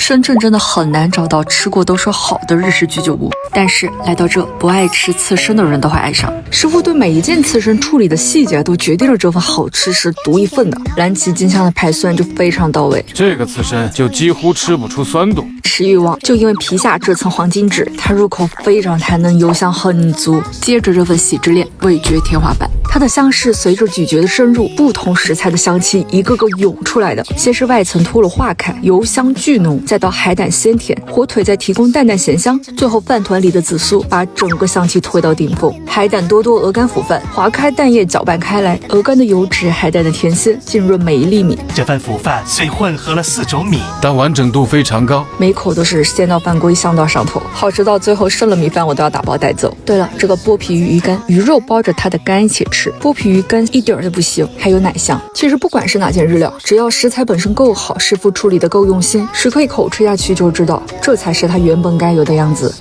深圳真的很难找到吃过都说好的日式居酒屋，但是来到这，不爱吃刺身的人都会爱上。师傅对每一件刺身处理的细节都决定了这份好吃是独一份的。蓝旗金枪的排酸就非常到位，这个刺身就几乎吃不出酸度。吃欲望就因为皮下这层黄金脂，它入口非常弹嫩，油香很足。接着这份喜之恋，味觉天花板。它的香是随着咀嚼的深入，不同食材的香气一个个涌出来的。先是外层脱了化开，油香巨浓，再到海胆鲜甜，火腿再提供淡淡咸香，最后饭团里的紫苏把整个香气推到顶峰。海胆多多鹅肝腐饭，划开蛋液搅拌开来，鹅肝的油脂、海胆的甜鲜浸润每一粒米。这份腐饭虽混合了4种米，但完整度非常高，每口都是鲜到饭归，香到上头，好吃到最后剩了米饭我都要打包带走。对了，这个剥皮鱼干，鱼肉包着它的肝一起吃，剥皮鱼干一点儿都不腥，还有奶香。其实不管是哪件日料，只要食材本身够好，师傅处理的够用心，食客一口吃下去就知道，这才是它原本该有的样子。